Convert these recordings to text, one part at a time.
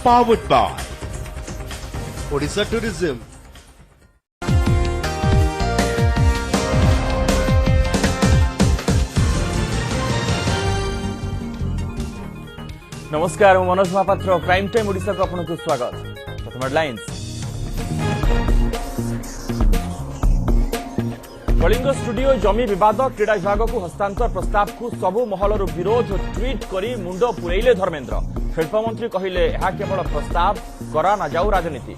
powered by Odisha Tourism. नमस्कार Manoj Mahapatra prime time Odisha को आपको स्वागत। प्रथम हेडलाइंस। कलिंग स्टूडियो जमी विवाद क्रीड़ा विभाग को हस्तांतर प्रस्ताव को सबु महलर विरोध ट्वीट करी मुंड पुरैले धर्मेन्द्र। शिल्पमंत्री कहिले यह केवल प्रस्ताव करा न जाऊ राजनीति।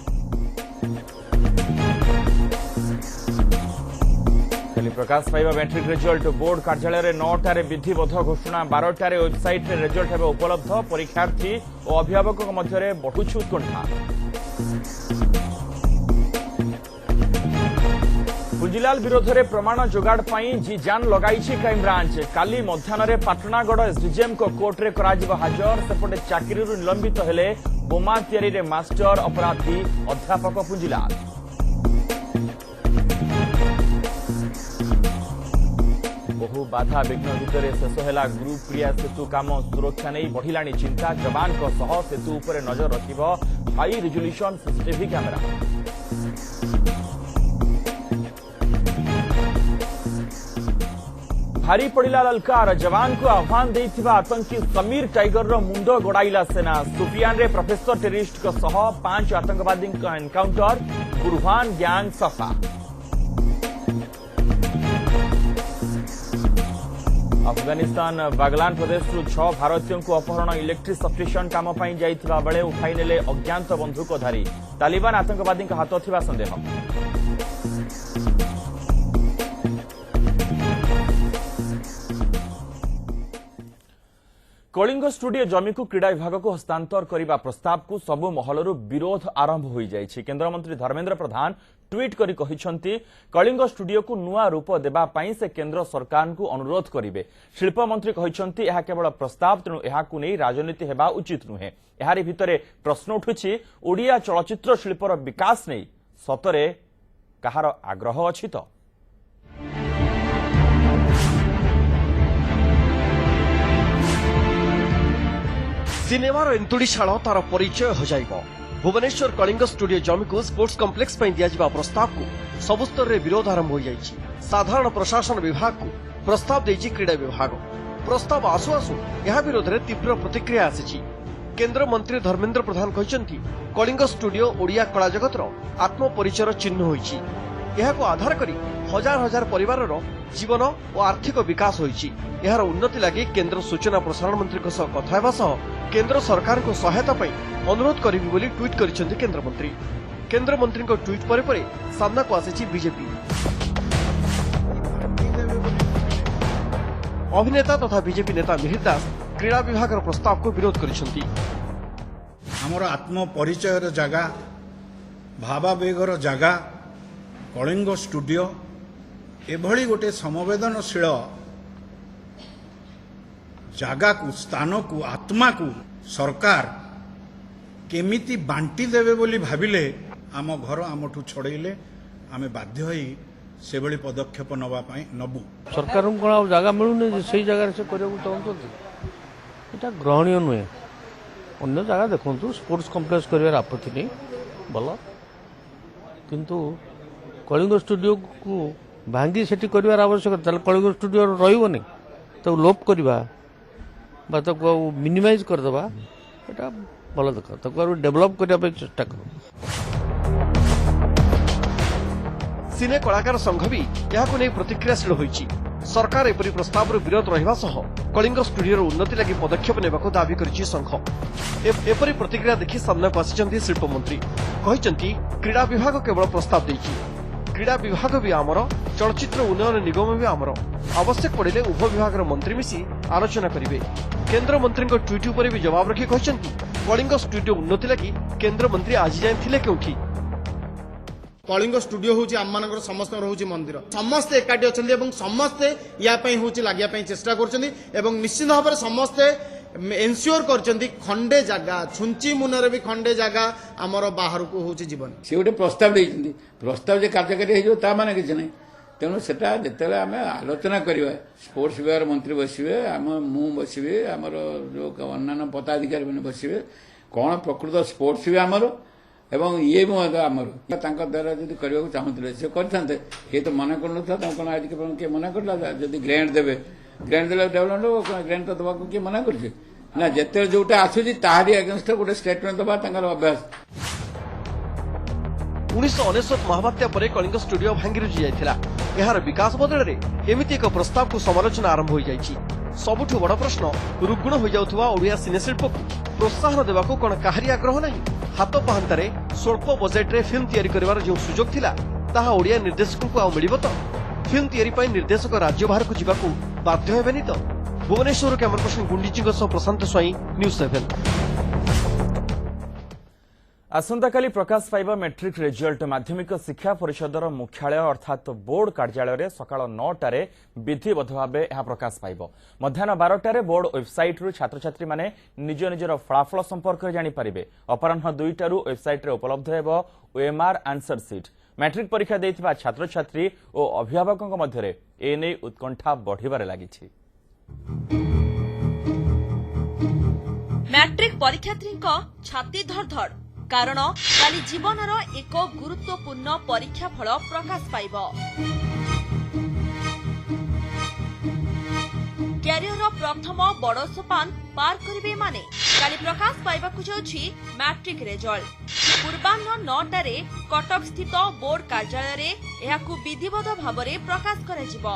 प्रकाश पाइबा मैट्रिक रिजल्ट बोर्ड कार्यालय 9टारे विधिबद्ध घोषणा 12टारे वेबसाइट रे रिजल्ट हेबे उपलब्ध। परीक्षार्थी और अभिभावक मध्य बढ़ुछु उत्कंठा। पुंजीलाल विरोध में प्रमाण जोगाड़ पाई जी जान लगाई क्राइमब्रांच। काली मध्याह्न पाटनागढ़ एसडीजेएम को कोर्ट रे कराजिबो हाजर। सेपटे चाकरी निलंबित हेले बोमा तैयारी रे मास्टर अपराधी अध्यापक पुंजीलाल। बहु बाधा विघ्न भितर शेष है ग्रुप क्रिया सेतु काम। सुरक्षा नहीं बढ़िला चिंता। जवान सह सेतु उपर नजर रखिब हाई रिजोल्यूशन सीसीटीवी कैमेरा। भारी पड़िला ललकार। जवान को आह्वान देथिबा आतंकी समीर टाइगर रो मुंड गोड़ाइला सेना। सुफियान रे प्रोफेसर टेररिस्ट सह 5 आतंकवादी एनकाउंटर। बुरहान गैंग सफा। अफगानिस्तान बागलान प्रदेश 6 भारतीयों को अपहरण। इलेक्ट्रिक सबस्टेशन काम पर जाइथिबा बेले उठाई नेले अज्ञात बंधुकधारी। तालिबान आतंकवादी हाथ थिबा संदेह। कलिंग स्टूडियो जमी को क्रीड़ा विभाग को हस्तांतर करने प्रस्ताव को सबु महलर विरोध आरंभ हो जाइए। केन्द्रमंत्री धर्मेन्द्र प्रधान ट्वीट करी कहिसंती कलिंग स्टूडियो को नुआ रूप देबा पई से केंद्र सरकार को अनुरोध करिवे। शिल्प मंत्री कहिसंती यह केवल प्रस्ताव, तेणु यहाकू नहीं राजनीति हेबा उचित नुहे। एहारी भितरे प्रश्न उठुछि ओडिया चलचित्र शिल्पर विकास नहीं सतरे कहार आग्रह अछि तो। सिनेमार एंतुड़ीशाल तार परिचय हजाइब। भुवनेश्वर कलिंग स्टूडियो जमी को स्पोर्ट्स कॉम्प्लेक्स पर दिया प्रस्ताव को सबु स्तर में विरोध आरंभ हो जाइए। साधारण प्रशासन विभाग को प्रस्ताव देइछि क्रीड़ा विभाग। प्रस्ताव आसु आसु यह विरोध में तीव्र प्रतिक्रिया आसी। केंद्र मंत्री धर्मेन्द्र प्रधान कहते कलिंग स्टूडियो ओडिया कला जगतर आत्मपरिचय चिन्ह होइछि। यहाको आधार करी हजार हजार परिवार जीवन और आर्थिक विकास होइछि। यार उन्नति लगी केंद्र सूचना प्रसारण मंत्री कथा हेबा सह केंद्र सरकार को सहायता पाई अनुरोध करिबि बोली ट्वीट करिसेंति केंद्र मंत्री। केंद्र मंत्री को ट्वीट परे परे सामना को आसेछि बीजेपी। अभिनेता तथा बीजेपी नेता मिहिर दास क्रीड़ा विभाग प्रस्ताव को विरोध करिसेंति। हमर आत्म परिचय जगह भावावेगर जगह कलिंग स्टूडियो एभली गोटे संवेदनशील जगह को स्थान को आत्मा को सरकार केमिति बांटी देवे बोली भाविले आम घर आमठू छड़ेले आमे बाध्य होई से भली पदक्षेप नबू। सरकार को जगह मिलूनी से जगह से करने चाहते यहाँ ग्रहणीय नुहे। अन्य जगह देखु स्पोर्ट्स कॉम्प्लेक्स कर आपत्ति नहीं भल, किंतु कलिंग स्टूडियो को भांगी सेठी कर आवश्यकता कलिंग स्टूडियो रही तो लोप करवा मिनिमाइज करदे एटा भल देख डेभलप करने चेष्टा कर। सिने कलाकार संघ भी यहाको नहीं प्रतिक्रियाशील होइछि। सरकार एपरि प्रस्ताव विरोध रहिबा सह कलिंग स्टूडियो उन्नति लगी पदक्षेप नेबाको दाबी करिछि संघ। एपरि प्रतिक्रिया देखि सामना को आसिछन्ति शिल्प मंत्री। कहिछन्ति क्रीड़ा विभाग केवल प्रस्ताव दैछि। क्रीड़ा विभाग भी आमर, चलचित्र उन्नयन निगम भी आमर। आवश्यक पड़े उभय विभाग मंत्री मिसी आलोचना करेंगे। केंद्र मंत्री ट्वीट उपर भी जवाब रखी कहते कलिंग स्टूडियो उन्नति लगी केंद्र मंत्री आज जाए थिले केउठी। कलिंग स्टूडियो हूँ आम मान समस्त हूँ मंदिर समस्ते एकाठी अच्छा समस्ते या हूँ लगे चेष्टा कर निश्चित भाव में समस्ते एनश्योर कर खंडे जगह छुंची मुनर भी खंडे जगह आमर बाहर को हूँ जीवन सी गोटे प्रस्ताव प्रस्ताव जो कार्यकारी हो माने किसी ना तेणु सेटा जिते आम आलोचना करवा स्पोर्ट्स विभाग मंत्री बसवे आम मु बसवे आमर जो अन्य पदाधिकारी मैंने बसवे କ'ଣ ପ୍ରକୃତ ସ୍ପୋର୍ଟସ୍ ବି ଆମର ଏବଂ ଇଏ ବି ମଧ୍ୟ ଆମର ତାଙ୍କ ଦ୍ୱାରା ଯଦି କରିବାକୁ ଚାହୁଁଥିଲେ ସେ କରିଥାନ୍ତେ କିଏ ତ ମନା କରୁନଥିଲା ତାଙ୍କୁ କ'ଣ ଆଜି କିଏ ମନା କରିଲା ଯଦି ଗ୍ରାଣ୍ଟ ଦେବେ ଗ୍ରାଣ୍ଟ ଦେଲେ ଡେଭଲପମେଣ୍ଟ ହେବ ଗ୍ରାଣ୍ଟ ତ ଦେବାକୁ କିଏ ମନା କରୁଛି ନା ଯେତେବେଳେ ଯୋଉଟା ଆସୁଛି ତାହାରି ଏଗେନଷ୍ଟରେ ଗୋଟେ ଷ୍ଟେଟମେଣ୍ଟ ଦେବା ତାଙ୍କର ଅଭ୍ୟାସ 1999 ମହାବାତ୍ୟା ପରେ କଳିଙ୍ଗ ଷ୍ଟୁଡିଓ ଭାଙ୍ଗି ରୁଜି ଯାଇଥିଲା ଏହାର ବିକାଶ ବଦଳରେ ଏମିତି ଏକ ପ୍ରସ୍ତାବକୁ ସମାଲୋଚନା ଆରମ୍ଭ ହୋଇଯାଇଛି ସବୁଠୁ ବଡ଼ ପ୍ରଶ୍ନ ରୁଗ୍ଣ ହୋଇଯାଉଥିବା ଓଡ଼ିଆ ସିନେଶିଳ୍ପକୁ ପ୍ରୋତ୍ସାହନ ଦେବାକୁ କ'ଣ କାହାରି ଆଗ୍ରହ ନାହିଁ ହାତ ପାହାନ୍ତାରେ ସ୍ୱଳ୍ପ ବଜେଟ୍ରେ ଫିଲ୍ମ ତିଆରି କରିବାର ଯେଉଁ ସୁଯୋଗ ଥିଲା ତାହା ଓଡ଼ିଆ ନିର୍ଦ୍ଦେଶକଙ୍କୁ ଆଉ ମିଳିବ ତ ଫିଲ୍ମ ତିଆରି ପାଇଁ ନିର୍ଦ୍ଦେଶକ ରାଜ୍ୟ ବାହାରକୁ ଯିବାକୁ ବାଧ୍ୟ ହେବେନି ତ ଭୁବନେଶ୍ୱରରୁ କ୍ୟାମେରା ପର୍ସନ ଗୁଣ୍ଡିଚିଙ୍କ ସହ ପ୍ରଶାନ୍ତ ସ୍ୱାଇଁ ନ୍ୟୁଜ୍ 7। आसंताकाली प्रकाश पाइबा मैट्रिक रिजल्ट माध्यमिक शिक्षा परिषदर मुख्यालय अर्थात बोर्ड कार्यालय सकाळ 9टारे विधिबद्ध भाव यह प्रकाश पाइब मध्याह्न 12टारे बोर्ड वेबसाइट रु छात्र छात्री माने निज निजर फलाफल संपर्क में जानिपारे अपराह्न 2टारू वेबसाइट रे उपलब्ध हेबो ओएमआर आंसर सीट मैट्रिक परीक्षा देइथिबा छात्र छात्री और अभिभावकों मध्य एने उत्कंठा बढ़िबारे लागिछि। मैट्रिक परीक्षार्थी छाती धड़धड़ कारण काली जीवनर एक गुरुत्वपूर्ण परीक्षा फल प्रकाश पाइब क्यारियर प्रथम बड़ सोपान पार करिवे माने काली प्रकाश पाइबाकु जाउछि मैट्रिक रिजल्ट पूर्वाह्न 9टारे कटक स्थित बोर्ड कार्यालय रे एहाकु विधिबद्ध भावरे प्रकाश कराजिबो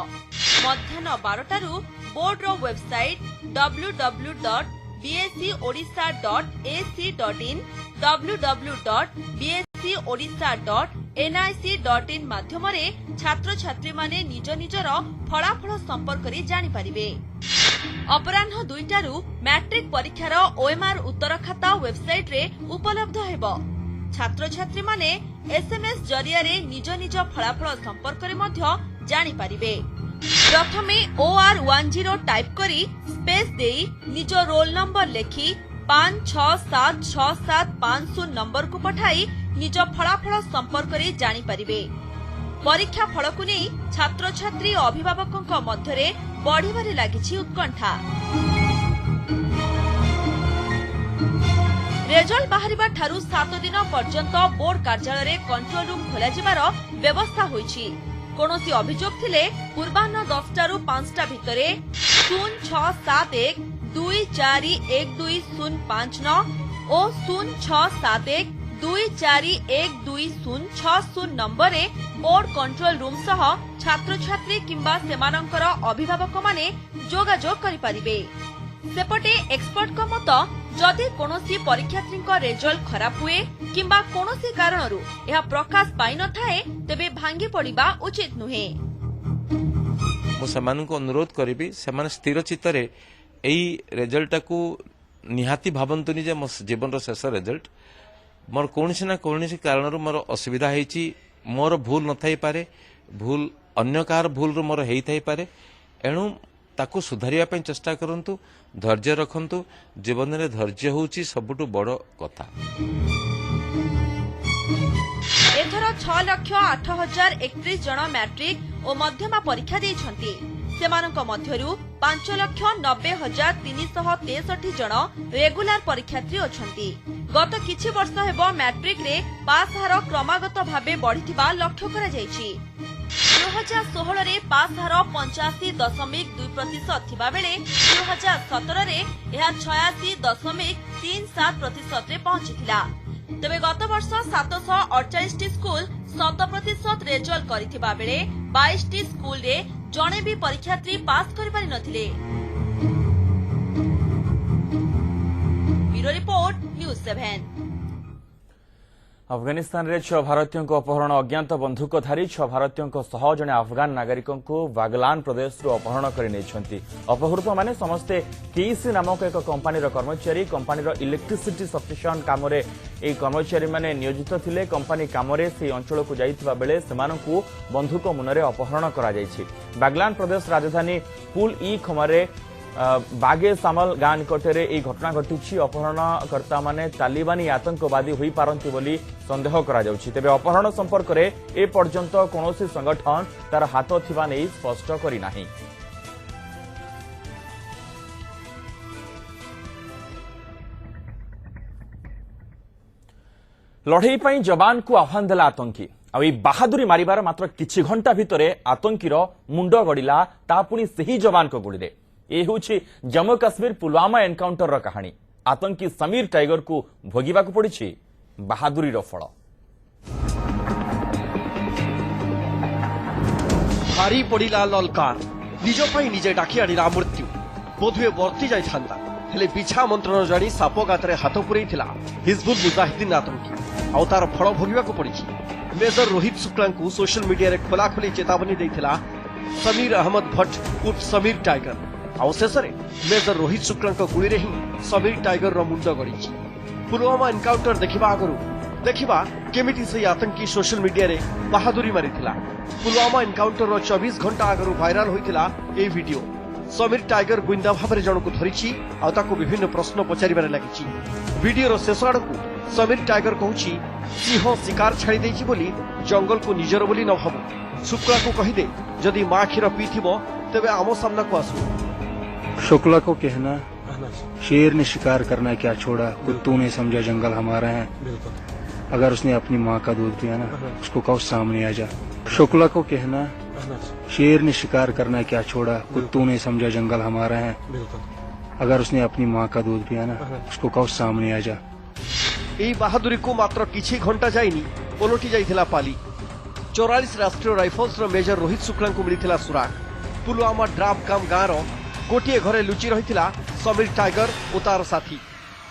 मध्याह्न 12टारू बोर्ड रो वेबसाइट www.bscodisha.ac.in www.bscodisha.nic.in माध्यमरे छात्र छात्री माने निज निजर फलाफल संपर्क रे जानि पारिबे। अपराह्न 2टारू मैट्रिक परीक्षार ओएमआर उत्तर खाता वेबसाइट रे उपलब्ध हेबो छात्र छात्री माने एसएमएस जरिया रे निज निज फलाफल संपर्क रे मध्य जानि पारिबे। प्रथमे OR10 टाइप करी स्पेस देई निज रोल नंबर लेखि 567675 नंबर को पठाई निज फलाफल संपर्क रे जानि पारिबे। परीक्षा फल को नहीं छात्र छात्री और अभिभावकों मध्य बढ़िबारे लागिछि उत्कंठा। रिजल्ट बाहरिबा ठारू 7 दिन पर्यंत बोर्ड कार्यालय कंट्रोल रूम खोला जिबार व्यवस्था होईछि। कोनोसी अभियोग थिले पूर्वाह्न 10टारू 5टा भितरे 0671241209 और 0671241260 नंबर रे बोर्ड कंट्रोल रूम सह छात्र छात्री किंबा सेमानंकर अभिभावक माने जोगाजोग करि परिबे। सेपटे एक्सपर्ट को मत जदि कोनोसी परीक्षार्थी रिजल्ट खराब हुए किंबा कोनोसी कारणरू यह प्रकाश पाई न थाए तेबे भांगी पड़िबा उचित नुहे। मु सेमानंको अनुरोध करिबी सेमान स्थिर चित्तरे एई रिजल्ट को निहाती भावंतुनी जे मो जीवन रो शेष रिजल्ट मोर कोनसी ना कोनसी कारणरू मोर असुविधा हेची मोर भूल न थाई पारे भूल अन्य कार भूल रो मोर हेई थाई पारे एणु ताकू सुधारिया ପାଇଁ चेष्टा करंतु धैर्य रखंतु जीवन रे धैर्य होउची सबुटु बड़ कथा। एथर 6,08,031 जन मैट्रिक और मध्यमा परीक्षा देइछंती सेमानक मध्यरु 5,90,363 जन रेगुलर परीक्षार्थी अछंती। गत किछि वर्ष हेबो मैट्रिक रे पास हार क्रमागत भाबे बढ़िथिबा लक्ष्य करा जायछि। 2016 रे पास हार 85.2% थिबा बेले 2017 रे यह 86.37% रे पहुंचिथिला। तेबे गत वर्ष 748 स्कूल 100% रिजल्ट करिथिबा बेले 22 स्कूल रे जणे भी परीक्षार्थी पास करि पारि नथिले। Bureau report news 7। अफगानिस्तान रे 6 भारतीयों को अपहरण अज्ञात बंधुकधारी 6 भारतीयों को सह जने अफगान नागरिकों को बागलान प्रदेश रु अपहरण कर नेछंती। अपहृत माने समस्ते केसी नामक एक कंपनी रो कर्मचारी कंपनी रो इलेक्ट्रिसिटी सबस्टेशन काम रे ए कर्मचारी माने नियोजित थिले। कंपनी काम रे से अंचल को जाइतबा बेले सेमानकु बंधुक मुनरे अपहरण करा जायछि। बागलान प्रदेश राजधानी पुल ई खमारे बागे सामल गां निकटरे এই ঘটনা ঘটিছি। अपहरणकर्ता माने तालिबानी आतंकवादी होई पारंती बोली संदेह करा जाउछि। तेबे अपहरण संपर्क रे ए पर्यंत कोनोसी संगठन तार हाथ थिबा नै स्पष्ट करि नाही। लड़ई पर जवान को आह्वान देला आतंकी आ बाहादुरी मारिबार मात्र किछि घंटा भितरे आतंकीर मुंड गड़िला ता पुणी सही जवान को गुड़ी ए होछि जम्मू काश्मीर पुलवामा एनकाउंटर र कहानी आतंकी समीर टाइगर को भोगिबाकु पड़िछि बाहादुरी रो फल भारी पड़िला ललकार निज पई निजे डाकी आनिला मृत्यु बोधुए वर्ती जाइछांता हेले बिछा मंत्रण जानी साप गातरे हाथ पुरैथिला हिजबुल मुजाहिदीन आतंकी आउ तार फल भोगिबाकु पड़िछि मेजर रोहित शुक्ला को सोशल मीडिया रे खोलाखोली चेतावनी देथिला समीर अहमद भट्ट उर्फ समीर टाइगर आउ शेषरे मेजर रोहित शुक्ला गुड़ी रे ही समीर टाइगर रो मुंड गड़िछि पुलवामा एनकाउंटर देखिबा आगरु देखिबा केमिति से आतंकी सोशल मीडिया रे बहादुरी मारिथिला पुलवामा एनकाउंटर रो 24 घंटा आगरु वायरल होइथिला ए वीडियो समीर टाइगर गुइंदा भाबरे जणको धरिछि आ ताको विभिन्न प्रश्न पचारिबारे लागिछि वीडियो रो शेष आडकु समीर टाइगर कहूछि सिंह शिकार छाड़ी देछि बोली जंगल को निजर बोली न भाबु शुक्ला को कहि दे जदि मां खीर पीथिबो तबे आमो सामना को आसु शुक्ला को कहना शेर ने शिकार करना क्या छोड़ा कुत्तों ने समझा जंगल हमारा है अगर उसने अपनी माँ का दूध पिया ना उसको कहो सामने आ जा शुक्ला को कहना शेर ने शिकार करना क्या छोड़ा कुत्तों ने समझा जंगल हमारा है अगर उसने अपनी माँ का दूध पिया ना उसको कहो सामने आ जा এই বাহাদুরি को मात्र किछि घंटा जाइनी पलटि जाइथिला पाली 44 राष्ट्रीय राइफल्स रो मेजर रोहित शुक्ला को मिलिथिला सुराग पुलवामा ड्राप काम गाँव रो गोटे घरे लुचि रहिथिला समीर टाइगर और तार साथी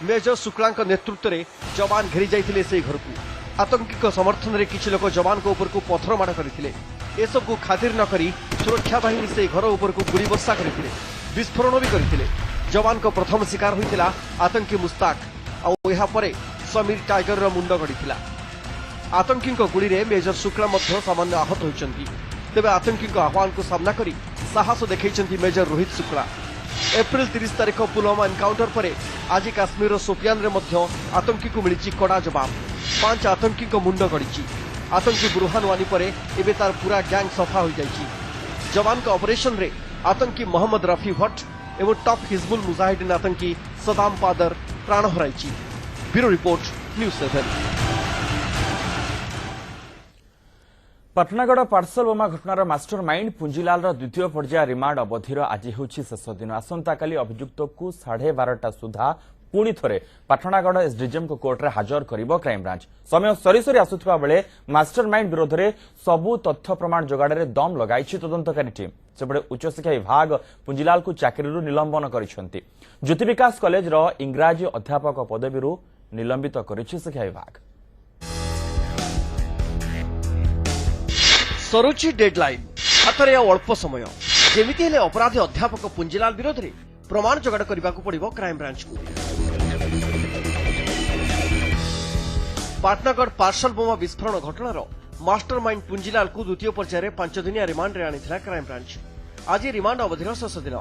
मेजर शुक्ला नेतृत्व में जवान घेरी जाइथिले से घर को आतंकी को समर्थन रे किछि लोक जवान को ऊपर को पत्थर माड़ करथिले ए सब को खातिर न करी सुरक्षा बाहिनी से घर ऊपर को गुली वर्षा करथिले विस्फोरण भी करथिले जवान को प्रथम शिकार होइथिला आतंकी मुस्ताक और यहाँ परे समीर टाइगर रो मुंड गड़िथिला आतंकी गुड़ी रे मेजर शुक्ला मध्य सामान्य आहत होइचंती तेबे आतंकी आह्वान को सामना करी साहस देखैचंती मेजर रोहित शुक्ला एप्रिल 30 तारिख पुलवामा एनकाउंटर पर आज काश्मीर सोपियान रे मध्य आतंकी को मिली कड़ा जवाब 5 आतंकी मुंड गड़िछि आतंकी बुरहान वानी पर एबे तार पूरा गैंग सफा हो जाइछि जवान का ऑपरेशन रे आतंकी मोहम्मद रफी भट्ट एवं टॉप हिजबुल मुजाहिदीन आतंकी सदाम पादर प्राण हराइछि bureau report news 7 Patnagarh parcel बोमा घटनार मास्टर माइंड पुंजीलाल द्वितीय पर्याय रिमांड अवधिर आज होछि शेष दिन आसंता काली अभियुक्त को 12:30 सुधा पुणी थरे पाटनागढ़ एसडीजेएम को कोर्ट रे हाजर करिबो क्राइम ब्रांच समय सरी सरी आसुथिबा बेले मास्टर माइंड विरोध रे सबु तथ्य प्रमाण जोगाड़े दम लगाइछि तदंतकारी टीम सेबडे उच्च शिक्षा विभाग पुंजीलाल को चाकरीरु निलंबन करिसेंती ज्योति विकास कॉलेज रो इंग्राजी अध्यापक पदवीरु निलंबित करिछि शिक्षा विभाग सरुचि डेडलाइन हाथ में अल्प समय जेमिति हेले अपराधी अध्यापक पुंजीलाल विरोध में प्रमाण जोगाड़ करने को पड़िबो क्राइम ब्रांच को पाटनागढ़ पार्सल बोमा विस्फोरण घटनार मास्टर माइंड पुंजीलाल को द्वितीय पर्यायर 5 दिनिया रिमांड रे आनिथिला क्राइम ब्रांच आज रिमांड अवधिर शेष दिन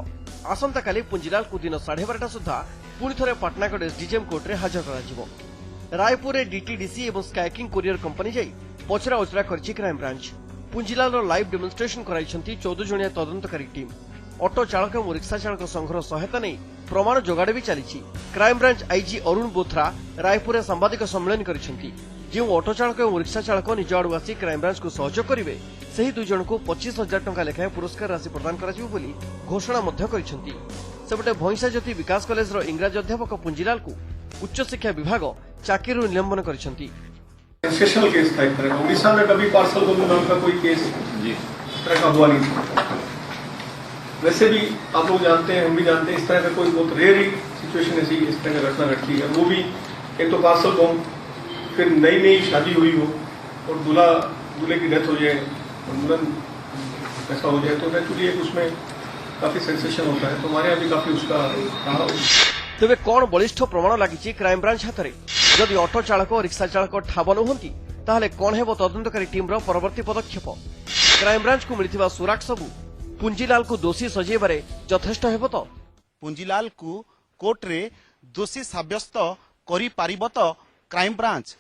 आसंता काली पुंजीलाल को दिन 12:30 सुधा पुणी थरे पाटनागढ़ एसडीजेएम कोर्ट रे हाजर कराजिबो रायपुर रे डीटीडीसी एवं स्काइकिंग कोरियर कंपनी जाई पचरा उचरा करछि crime branch Punjilal live demonstration कराइछंती 14 जणिया तदंतकारी टीम ऑटो चालक और रिक्शा चालक संघर सहायता नहीं प्रमाण जोगाड़ भी चली crime branch IG Arun Bothra Raipur सांबादिक सम्मेलन करिसेंती जो ऑटो चालक और रिक्शा चालक निज आड़ू आसी क्राइम ब्रांच को सहयोग करेंगे से ही 2 जन को 25,000 टंका लेखाएं पुरस्कार राशि प्रदान करा बोली घोषणा करिसेंती सेपटे भैंसा ज्योति विकास कॉलेज रो इंग्राजी अध्यापक पुंजीलाल को उच्च शिक्षा विभाग चाकरी निलंबन करिसेंती सेशनल केस था एक तरह का उड़ीसा में कभी पार्सल बम नाम का कोई केस इस तरह का हुआ नहीं था वैसे भी आप लोग जानते हैं हम भी जानते हैं इस तरह का कोई बहुत रेयर ही सिचुएशन ऐसी इस तरह का घटना घटती है वो भी एक तो पार्सल बम फिर नई शादी हुई हो और दूल्हे की डेथ हो जाए और दुल्हन ऐसा हो जाए तो नेचुरली एक उसमें काफी सेंसेशन होता है तो हमारे यहाँ भी काफी उसका रहा तेरे कौन बलिष्ठ प्रमाण लगी क्राइम ब्रांच हाथ में जदि ऑटो चालक और रिक्शा चालक ठाब नुहंती ताहले कौन हेबो तदंतकारी टीम रो परवर्ती पदक्षेप क्राइम ब्रांच को मिलिथिबा सुराग सबु पुंजीलाल को दोषी सजेबारे यथेष्ट हेबो तो पुंजीलाल को कोर्ट रे दोषी साब्यस्त करि पारिबो तो क्राइम ब्रांच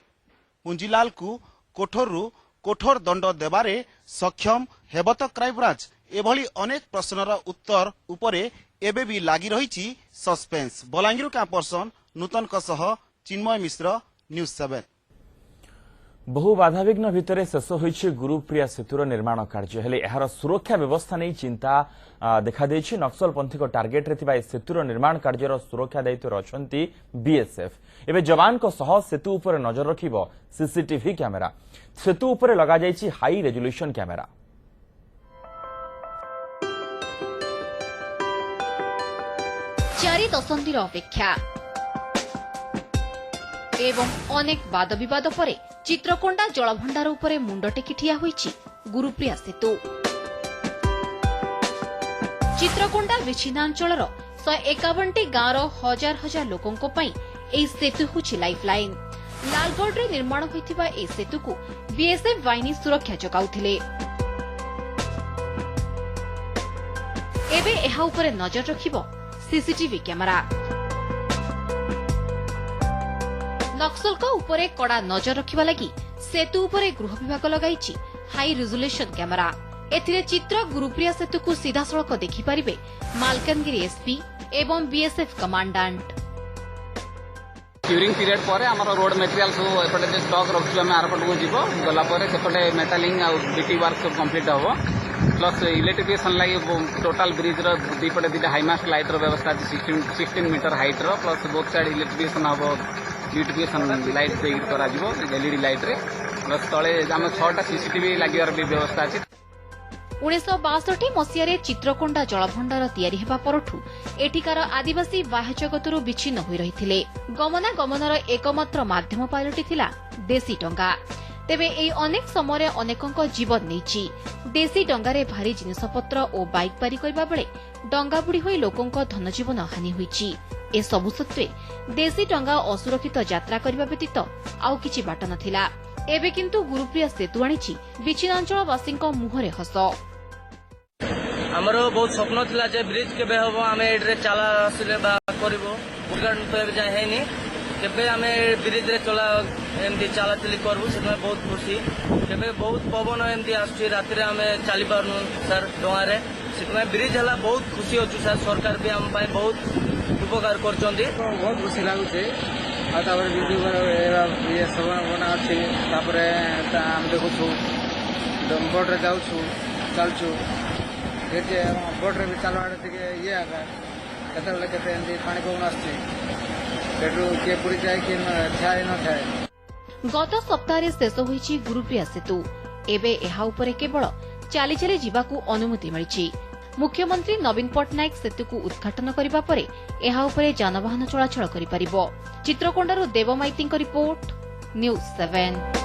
पुंजीलाल को कोठोर दंड देबारे सक्षम हेबो तो क्राइम ब्रांच एभली अनेक प्रश्नर उत्तर उपरे एबे भी लागी रही सस्पेंस बलांगीर कैंप पर्सन नूतन चिन्मय मिश्र न्यूज 7। बहु बाधाविघ्न भितर शेष होइछि गुरुप्रिया सेतुर निर्माण कार्य हेले एहार सुरक्षा व्यवस्था नहीं चिंता देखा देछि। नक्सलपंथी को टार्गेट रे थिबा ए सेतुर निर्माण कार्यर सुरक्षा दायित्व अछंती बीएसएफ। एबे जवान को सह सेतु उपर नजर रखिबो सीसीटीवी कैमेरा। सेतु उपर लगा जाइछि हाई रेजोल्यूशन कैमेरा। चारि दशंधीर अपेक्षा एवं अनेक वाद विवाद परे चित्रकोंडा जलभंडार उपरे मुंड टेकी ठिया होईछि गुरुप्रिया सेतु। चित्रकोंडा विच्छिन्नांचलर 151टी गाँवर हजार हजार लोकंको पई एई सेतु होछि लाइफलाइन। लालगढ़ रे निर्माण होइथिबा एई सेतु को बीएसएफ बाहिनी सुरक्षा जगाउथिले। एबे एहा उपरे नजर रखिबो सीसीटीवी कैमेरा। नक्सल उपरे कड़ा नजर रखिबा लगी सेतु उपरे गृह विभाग लगाइछि हाई रेजोल्यूशन कैमेरा। एथिरे चित्र गुरुप्रिया सेतु को सीधा सड़क देखि परिबे मालकानगिरी एसपी एवं बीएसएफ कमांडेंट। क्यूरिंग पीरियड परे हमर रोड मटेरियल सब एपटे जे स्टॉक रखछु हम आरपट को जीवो गला परे सेपटे मेटालिंग आ बीटी वर्क सब कंप्लीट हबो। प्लस इलेक्ट्रिफिकेशन लागि टोटल ब्रिज रो दीपटे दिटा हाईमास्ट लाइट रो व्यवस्था 16 मीटर हाइट रो प्लस बोथ साइड इलेक्ट्रिफिकेशन हबो। ब्यूटिफिकेशन लाइट दे करा जीवो एलईडी लाइट रे प्लस तळे हम 6टा सीसीटीवी लागिवार भी व्यवस्था अछि। 1962 मसीहारे चित्रकोंडा जलभंडार तैयारी हेबा परठू एठिकार आदिवासी बाह्य जगतरू विच्छिन्न होई रहिथिले। गमनागमनर एकमात्र माध्यम पालटिथिला देशी डंगा। तेबे एई अनेक समय अनेकंक जीवन नैछि। देशी डंगारे भारी जिनिसपत्र और बाइक पारी करबा बेले डंगा बुड़ी होई लोकंक धनजीवन हानि होईछि। ए सबु सत्वे देशी डंगा असुरक्षित यात्रा करबा व्यतीत आउ किछि बाट नथिला। एबे किंतु गुरुप्रिया सेतु आनिछि विच्छिन्नांचलवासींक मुहरे हस। हमरो बहुत स्वप्न थिला जे ब्रिज केबे हबो आमे एड्रे चला आसिले बा करबो बुगान तो एबे जाय हेनी केबे आमे ब्रिज रे चला एमदी चला चली करबो से बहुत खुशी। केबे बहुत पवन एमदी आछि राति रे आमे चली पारनु सर डोआरे से ब्रिज हला बहुत खुशी होछु सर। सरकार भी हम पाए बहुत उपकार करचंदी बहुत खुशी लागुछे। आ तापर वीडियो ये सब बना अछि तापर हम देखुछु डम्बोड रे जाउछु चलछु जे बोट रे भी चलवाडे दिके ये आगा केतले केते एंदी पानी कोन आछि पेट्रो के पुरी जाय कि छाय न थाय। गत सप्ताह शेष होईछि गुरुप्रिया सेतु। एबे एहा उपरे केवल चाली चाली जीवाकू अनुमति मिलिछि। मुख्यमंत्री नवीन पट्टनायक सेतु को उद्घाटन करिबा परे एहा उपरे जानवाहन चलाचल करि परिबो। चित्रकोंडारू देवमाइतींक रिपोर्ट न्यूज 7।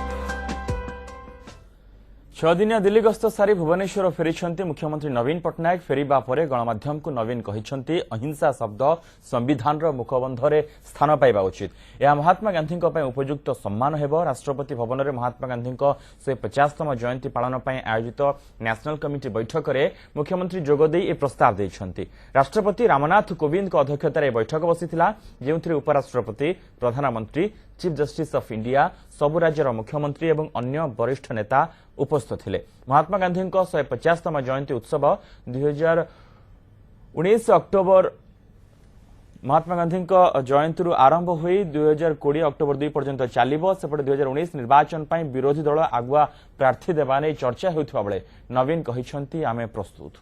6 दिनिया दिल्ली गस्त सारी भुवनेश्वर फेरी मुख्यमंत्री नवीन पट्टनायक फेरिबा परे गणमाध्यम को नवीन कहिसंती अहिंसा शब्द संविधान रो मुखबंधरे स्थान पाइबा उचित। यह महात्मा गांधी उपयुक्त सम्मान हेबो। राष्ट्रपति भवन में महात्मा गांधी 150तम जयंती पालन पई आयोजित नेशनल कमिटी बैठक में मुख्यमंत्री जोगदे ए प्रस्ताव दैछंती। राष्ट्रपति रामनाथ कोविंद अध्यक्षतार बैठक बसिथिला जेउथिरे उपराष्ट्रपति प्रधानमंत्री चीफ जस्टिस ऑफ इंडिया सबु राज्यर मुख्यमंत्री एवं अन्य वरिष्ठ नेता उपस्थित थिले। महात्मा गांधी 150तम जयंती उत्सव 2019 अक्टोबर महात्मा गांधी जयंती आरंभ हुई 2020 अक्टोबर 2 पर्यंत चलिबो। सेपटे 2019 निर्वाचन पई विरोधी दल आगुआ प्रार्थी देबा नै चर्चा होइथबा बेले नवीन कहिसंती आमे प्रस्तुत।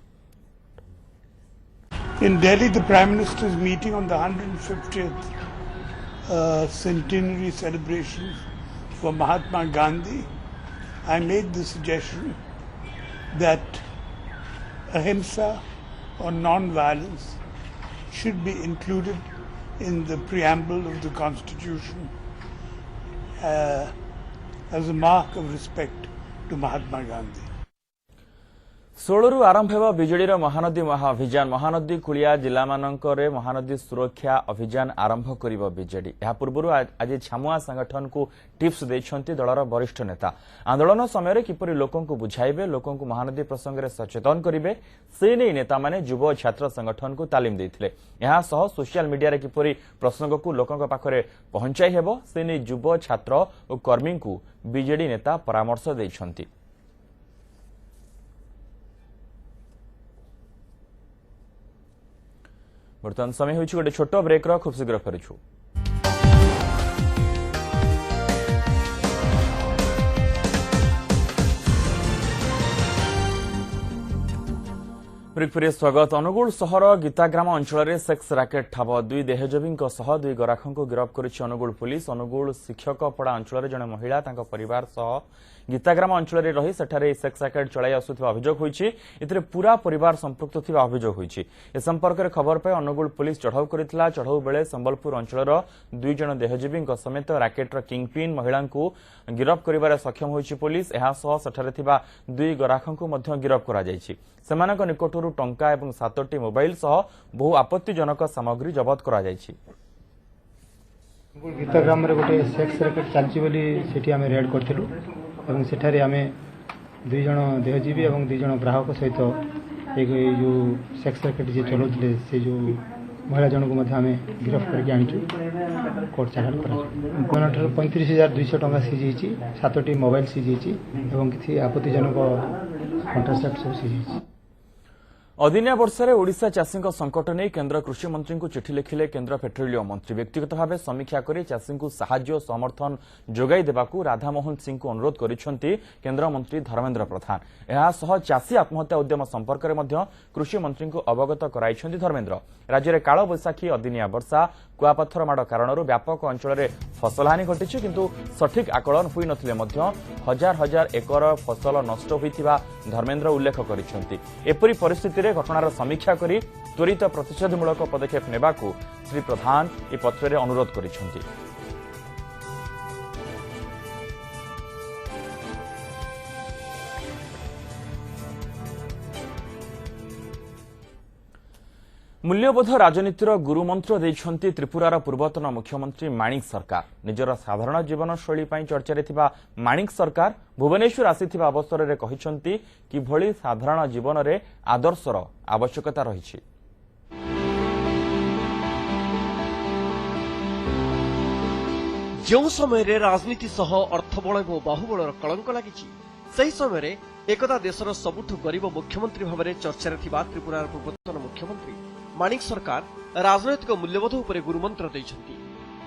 In Delhi, the Prime Minister is meeting on the 150th centenary celebrations for Mahatma Gandhi. I made the suggestion that ahimsa or non-violence should be included in the preamble of the Constitution as a mark of respect to Mahatma Gandhi. 16 आरंभ हेबा बिजेडीर महानदी महाअभियान। महानदी कुलिया जिला मानकरे महानदी सुरक्षा अभियान आरंभ करिबो BJD. या पूर्वरु आज छामुआ संगठन को टिप्स दैछंती दलर वरिष्ठ नेता। आंदोलन समय किपरि लोकन को बुझाइबे, लोकन को महानदी प्रसंग रे सचेतन करिबे से नै नेता माने युवा छात्र संगठन को तालीम दैथिले। यहा सह सोशल मीडिया रे किपरि प्रसंग को लोकन पाखरे पहुंचाई हेबो से नै युवा छात्र और कर्मी को बिजेडी नेता परामर्श दैछंती। बर्तमान समय होइछि गोटे छोट ब्रेक रो खूब शीघ्र फेरुछु। ब्रेक स्वागत। अनुगुल सहर गीताग्राम अंचल सेक्स राकेट ठाब दुई देहजबी दुई गराखों को गिरफ्त करिछि अनुगुल पुलिस। अनुगुल शिक्षकपड़ा अंचल जड़े महिला परिवार सह गीताग्राम अंचल रही सेठारे सेक्स राकेट चलाई आसुथिबा अभियोग होइछि। एथिरे पूरा परिवार संपृक्त थिबा अभियोग होइछि। ए संपर्क में खबर पाई अनुगुल पुलिस चढ़ाऊ करितला। चढ़ाऊ बेले संबलपुर अंचलर दुई जण देहजीवी समेत राकेटर किंगपिन महिला गिरफ्त करिबारे सक्षम होइछि पुलिस। एहा सह सेठारे थिबा दुई गराखों मध्य गिरफ्त करा जाइछि। सेमानक निकटरू टंका एवं 7टी मोबाइल सह बहु आपत्तिजनक सामग्री जबत करा जाइछि। गीताग्राम गोटे सेक्स रैकेट चलती बोली सेठी आमे रेड करथिलु एवं सेठारे आमे दुई जण देहजीवी एवं दुई जण ग्राहक सहित एक जो सेक्स रैकेट जे चलाउथिले से जो महिला जन को मध्य आमे गिरफ्त करके आनिछु कोर्ट चालान करा 35,200 टंका सीज होइछि। 7टी मोबाइल सीज होइछि एवं किछि आपत्तिजनक कॉन्ट्रासेप्ट सब सीज होइछि। अदिनिया वर्षे ओडिशा चाषी संकट नहीं केन्द्र कृषि मंत्री को चिठी लिखिले केन्द्र पेट्रोलियम मंत्री। व्यक्तिगत भाव समीक्षा कर चाषी को साहाय्य समर्थन जोगाई देबाकू राधामोहन सिंह को अनुरोध करिसेंती केन्द्र मंत्री धर्मेन्द्र प्रधान। एहा सह चाषी आत्महत्या उद्यम संपर्क में कृषि मंत्री को अवगत कराइछंती धर्मेन्द्र। राज्य में काल बैशाखी अदिनिया वर्षा कुआपत्थर माड़ कारण व्यापक अंचल फसल हानि घटी किंतु सठिक आकलन हुई नथिले मध्य हजार हजार एकर फसल नष्ट होइथिबा धर्मेन्द्र उल्लेख करिसेंती। एपरि परिस्थिति रे घटनार समीक्षा करी त्वरित प्रतिषेधमूलक पदक्षेप नेबाकू श्री प्रधान ए पत्र रे अनुरोध करिसेंती। मूल्यबोध राजनीतिर गुरुमंत्र देइछंती त्रिपुरार पूर्वतन मुख्यमंत्री माणिक सरकार। निजर साधारण जीवनशैली चर्चारे थिबा माणिक सरकार भुवनेश्वर आसीथिबा अवसर रे कहिसंती किभଳି साधारण जीवन रे आदर्शर आवश्यकता रहिछि। जो समय राजनीति सह अर्थबल और बाहुबलर कलंक लगी सही समय एकदा देशर सबुठु गरीब मुख्यमंत्री भाव में चर्चा त्रिपुरार पूर्वतन मुख्यमंत्री माणिक सरकार राजनैतिक मूल्यबोध उपर गुरुमंत्र देइछंती।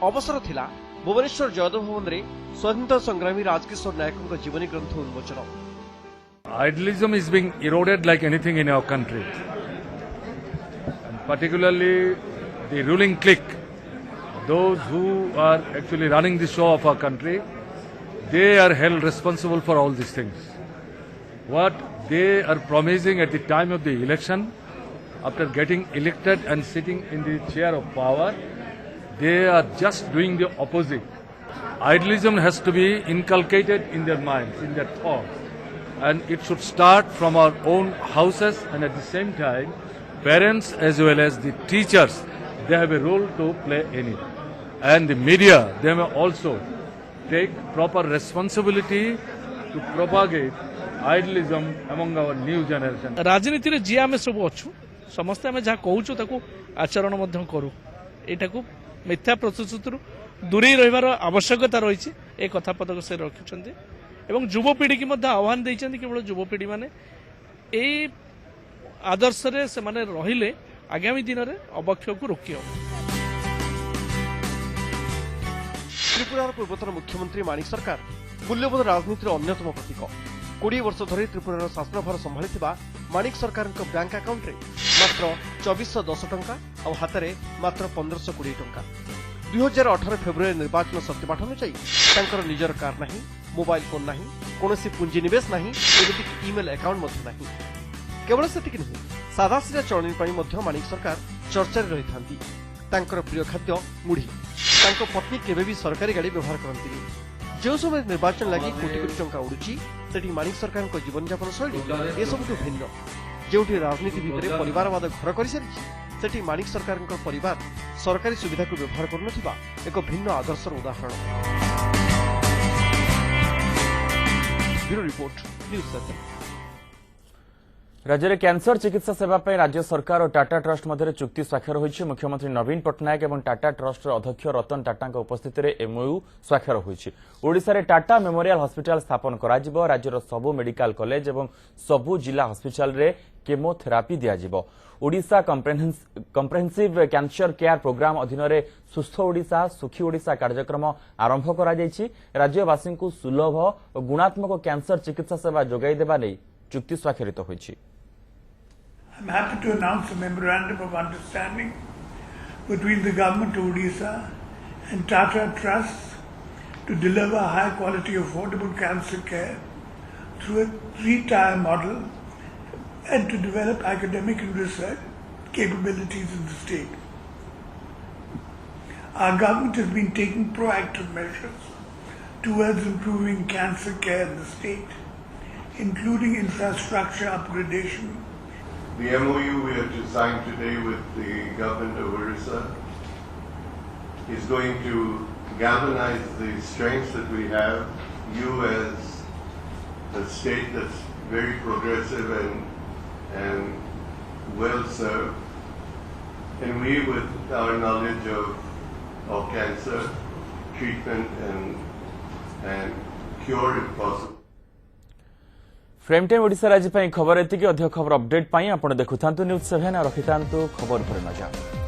अवसर थिला भुवनेश्वर जयदेव भवन रे स्वतंत्र संग्रामी राजकिशोर नायकों जीवनी ग्रंथ उन्मोचन। Idealism is being eroded like anything in our country, and particularly the ruling clique, those who are actually running the show of our country, they are held responsible for all these things. What they are promising at the time of the election, after getting elected and sitting in the chair of power, they are just doing the opposite. Idealism has to be inculcated in their minds, in their thoughts, and it should start from our own houses, and at the same time, parents as well as the teachers, they have a role to play in it. And the media, they may also take proper responsibility to propagate idealism among our new generation. राजनीति रे जी आमे सब अच्छु समस्त आमे जहाँ कहूँ ताकू आचरण मध्यम करू एटाकू मिथ्या प्रतिश्रुति दूरी रहिबार आवश्यकता रही ए कथा पदक से रखिछन्ती एवं युवपीढ़ी की मध्य आह्वान देइछन्ती केवल युवपीढ़ी माने ए आदर्श रे से माने रहिले आगामी दिन रे अवक्षय को रोकी हो। त्रिपुरार पूर्वतन मुख्यमंत्री माणिक सरकार मूल्यबोध राजनीतिर अन्यतम प्रतीक। 20 वर्ष धरी त्रिपुरार शासनभार संभाळिथिबा माणिक सरकार बैंक अकाउंट रे मात्र 2410 टंका और हाथ में मात्र 1520 टंका। 2018 फेब्रुआरी निर्वाचन सत्यपाठ अनुसार तांकर निजर कार नहीं, मोबाइल फोन नहीं, कौनसी पुंजीनिवेश नहीं, एमती इमेल अकाउंट नहीं। केवल सेतिक नुहे सादा सीधा चलनी पाई माणिक सरकार चर्चा रही थांती। तांकर प्रिय खाद्य मुढ़ी। तांको पत्नी केबे भी सरकारी गाड़ी व्यवहार करती। जो समय निर्वाचन लगी कोटी कोटी टंका उड़ुची सेठी माणिक सरकार जीवन यापन शैली ए सबुठु भिन्न। जोठी राजनीति भितर परिवारवाद घर कर सारी सेठी माणिक सरकार परिवार सरकारी सुविधा को व्यवहार करुनथिबा एक भिन्न आदर्शर उदाहरण। Bureau report news 7। राज्य में कैंसर चिकित्सा सेवा पर राज्य सरकार और टाटा ट्रस्ट मध्य चुक्ति स्वाक्षर होइछि। मुख्यमंत्री नवीन पट्टनायक और टाटा ट्रस्ट अध्यक्ष रतन टाटा उपस्थिति में एमओयू स्वाक्षर होइछि। ओडिशा रे टाटा मेमोरियल हॉस्पिटल स्थापन कराजिबो। राज्यर सबु मेडिकल कॉलेज और सबु जिला हॉस्पिटल रे केमोथेरापी दियाजिबो। Odisha comprehensive cancer care programme अधीन रे सुस्थ ओडिशा सुखी ओडिशा कार्यक्रम आरंभ करा जायछि। राज्यवासी को सुलभ और गुणात्मक कैंसर चिकित्सा सेवा जोगाई देबा नै चुक्ति स्वाक्षरित होइछि। I'm happy to announce a memorandum of understanding between the government of Odisha and Tata Trusts to deliver high quality affordable cancer care through a 3-tier model and to develop academic and research capabilities in the state. Our government has been taking proactive measures towards improving cancer care in the state, including infrastructure upgradation. The MOU we have just signed today with the government of Orissa is going to galvanize the strengths that we have. You as a state that's very progressive and well served, and we with our knowledge of cancer treatment and cure if possible. Frame time Odisha आज खबर एति अधिक खबर update पाई आपण देखुथांतु news 7 रखिथांतु खबर पर नजर।